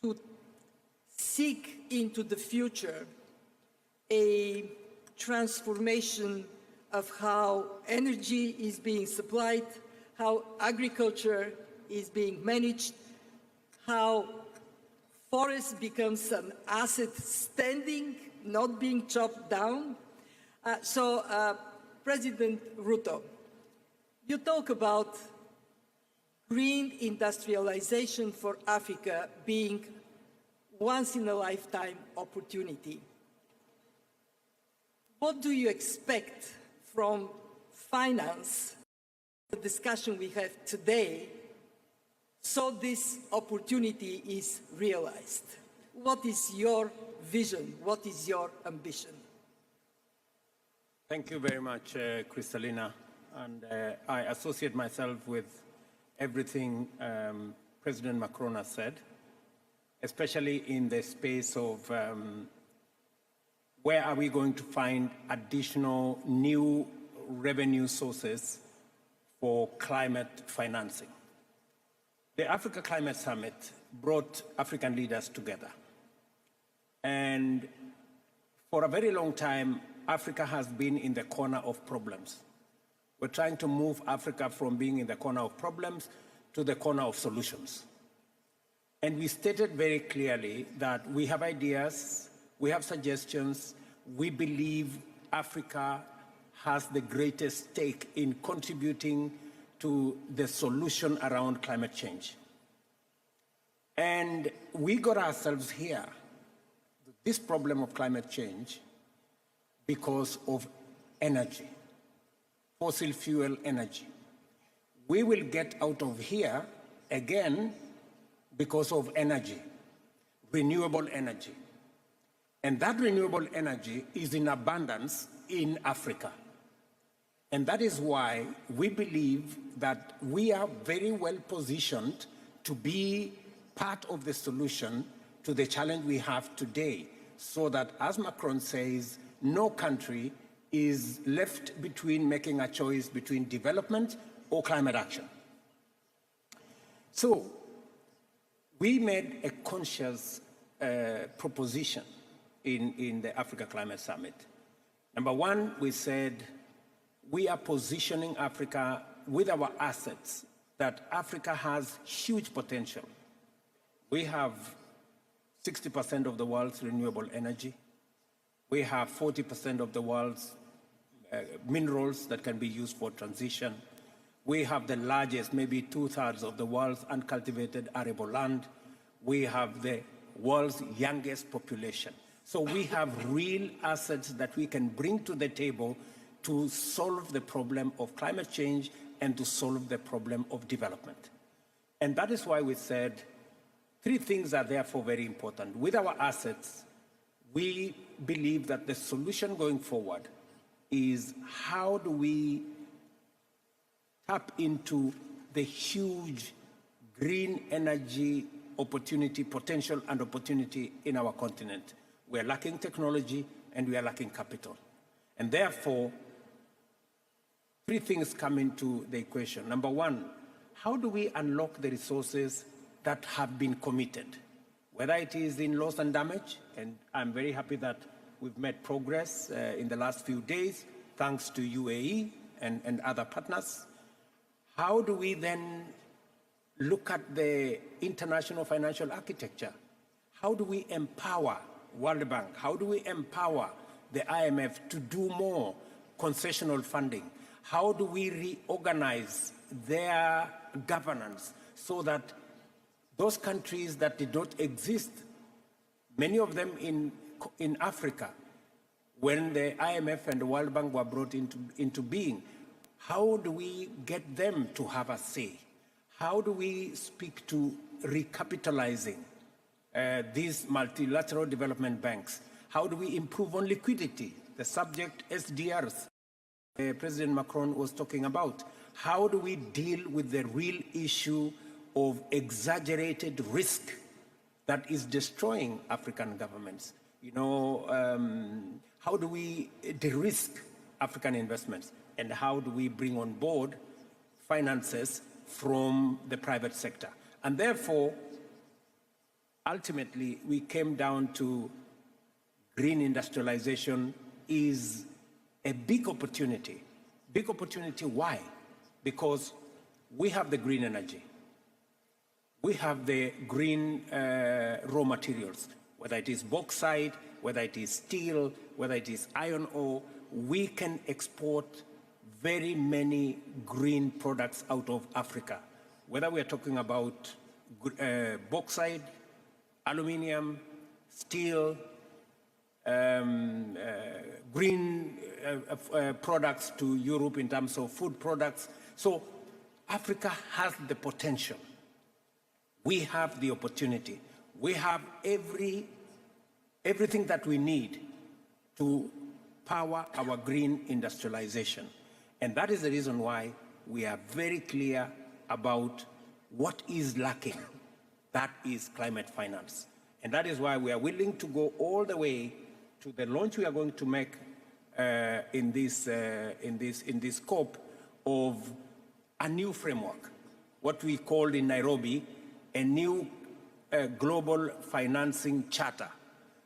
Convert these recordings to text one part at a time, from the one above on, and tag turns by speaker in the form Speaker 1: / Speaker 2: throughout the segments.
Speaker 1: to seek into the future a transformation of how energy is being supplied, how agriculture is being managed, how forest becomes an asset standing, not being chopped down. President Ruto, you talk about green industrialization for Africa being once-in-a-lifetime opportunity. What do you expect from finance, the discussion we have today, so this opportunity is realized? What is your vision? What is your ambition?
Speaker 2: Thank you very much, Kristalina. And I associate myself with everything President Macron has said, especially in the space of where are we going to find additional new revenue sources for climate financing. The Africa Climate Summit brought African leaders together. And for a very long time, Africa has been in the corner of problems. We're trying to move Africa from being in the corner of problems to the corner of solutions. And we stated very clearly that we have ideas, we have suggestions, we believe Africa has the greatest stake in contributing to the solution around climate change. And we got ourselves here, this problem of climate change, because of energy, fossil fuel energy. We will get out of here again because of energy, renewable energy. And that renewable energy is in abundance in Africa. And that is why we believe that we are very well positioned to be part of the solution to the challenge we have today, so that, as Macron says, no country is left between making a choice between development or climate action. So we made a conscious proposition in the Africa Climate Summit. Number one, we said we are positioning Africa with our assets, that Africa has huge potential. We have 60% of the world's renewable energy. We have 40% of the world's minerals that can be used for transition. We have the largest, maybe 2/3 of the world's uncultivated arable land. We have the world's youngest population. So we have real assets that we can bring to the table to solve the problem of climate change and to solve the problem of development. And that is why we said three things are therefore very important. With our assets, we believe that the solution going forward is how do we tap into the huge green energy opportunity, potential and opportunity in our continent. We're lacking technology and we are lacking capital. And therefore, three things come into the equation. Number one, how do we unlock the resources that have been committed? Whether it is in loss and damage, and I'm very happy that we've made progress in the last few days, thanks to UAE and other partners. How do we then look at the international financial architecture? How do we empower World Bank? How do we empower the IMF to do more concessional funding? How do we reorganize their governance so that those countries that did not exist, many of them in Africa, when the IMF and the World Bank were brought into being, how do we get them to have a say? How do we speak to recapitalizing these multilateral development banks? How do we improve on liquidity? The subject SDRs President Macron was talking about. How do we deal with the real issue of exaggerated risk that is destroying African governments? You know, how do we de-risk African investments? And how do we bring on board finances from the private sector? And therefore, ultimately we came down to green industrialization is a big opportunity. Big opportunity, why? Because we have the green energy. We have the green raw materials, whether it is bauxite, whether it is steel, whether it is iron ore. We can export very many green products out of Africa, whether we are talking about bauxite, aluminium, steel, green products to Europe in terms of food products. So Africa has the potential. We have the opportunity. We have everything that we need to power our green industrialization. And that is the reason why we are very clear about what is lacking. That is climate finance. And that is why we are willing to go all the way to the launch we are going to make in this scope of a new framework, what we called in Nairobi a new global financing charter.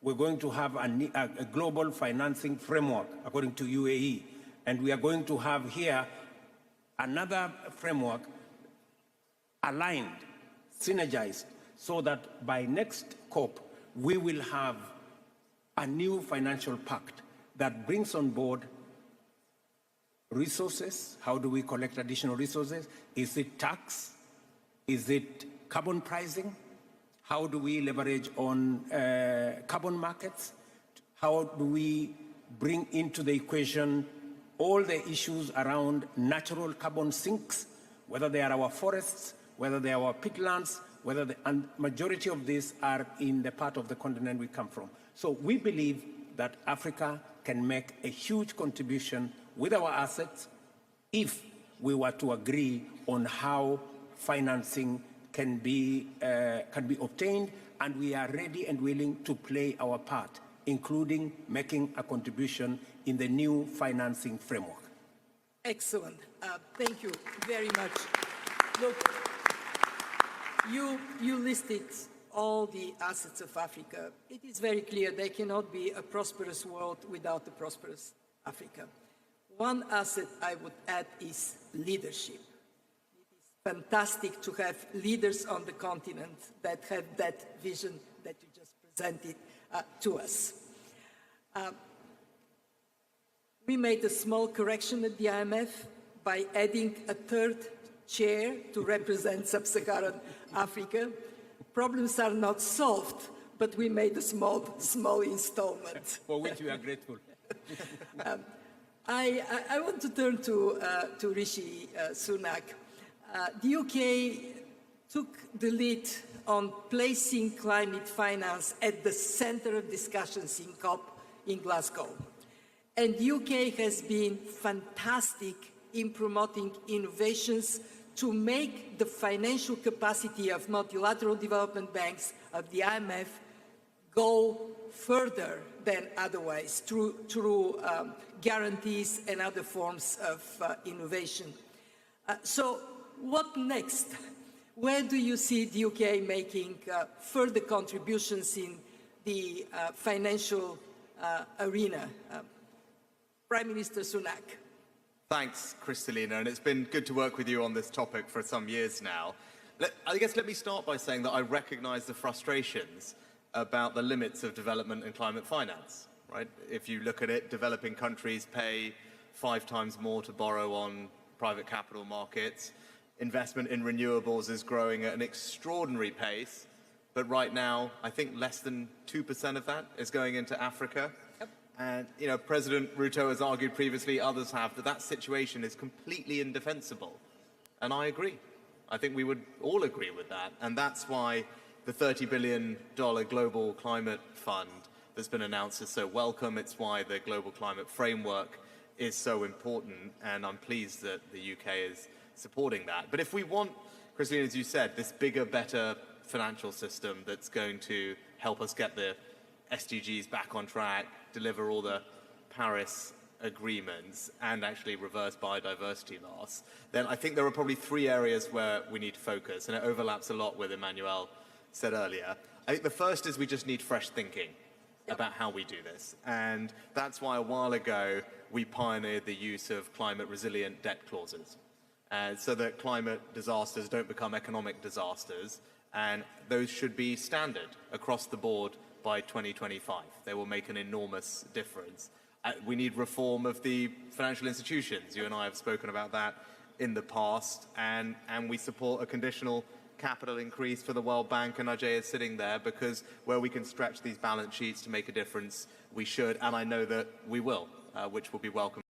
Speaker 2: We're going to have a global financing framework according to UAE, and we are going to have here another framework aligned, synergized, so that by next COP, we will have a new financial pact that brings on board resources. How do we collect additional resources? Is it tax? Is it carbon pricing? How do we leverage on carbon markets? How do we bring into the equation all the issues around natural carbon sinks, whether they are our forests, whether they are our peatlands, whether the majority of these are in the part of the continent we come from. So we believe that Africa can make a huge contribution with our assets if we were to agree on how financing can be obtained, and we are ready and willing to play our part, including making a contribution in the new financing framework.
Speaker 1: Excellent. Thank you very much. Look, you listed all the assets of Africa. It is very clear there cannot be a prosperous world without a prosperous Africa. One asset I would add is leadership. It is fantastic to have leaders on the continent that have that vision that you just presented to us. We made a small correction at the IMF by adding a third chair to represent Sub-Saharan Africa. Problems are not solved, but we made a small installment.
Speaker 2: For which we are grateful.
Speaker 1: I want to turn to Rishi Sunak. The UK took the lead on placing climate finance at the center of discussions in COP in Glasgow. And the UK has been fantastic in promoting innovations to make the financial capacity of multilateral development banks, of the IMF, go further than otherwise through guarantees and other forms of innovation. So what next? Where do you see the UK making further contributions in the financial arena? Prime Minister Sunak.
Speaker 3: Thanks, Kristalina, and it's been good to work with you on this topic for some years now. I guess let me start by saying that I recognize the frustrations about the limits of development and climate finance, right? If you look at it, developing countries pay 5 times more to borrow on private capital markets. Investment in renewables is growing at an extraordinary pace, but right now, I think less than 2% of that is going into Africa. And, you know, President Ruto has argued previously, others have, that that situation is completely indefensible. And I agree. I think we would all agree with that. And that's why the $30 billion Global Climate Fund that's been announced is so welcome. It's why the Global Climate Framework is so important. And I'm pleased that the UK is supporting that. But if we want, Kristalina, as you said, this bigger, better financial system that's going to help us get the SDGs back on track, deliver all the Paris agreements, and actually reverse biodiversity loss, then I think there are probably 3 areas where we need to focus, and it overlaps a lot with Emmanuel said earlier. I think the first is we just need fresh thinking about how we do this. And that's why a while ago we pioneered the use of climate resilient debt clauses, so that climate disasters don't become economic disasters, and those should be standard across the board by 2025. They will make an enormous difference. We need reform of the financial institutions. You and I have spoken about that in the past, and we support a conditional capital increase for the World Bank, and Ajay is sitting there because where we can stretch these balance sheets to make a difference, we should, and I know that we will, which will be welcome.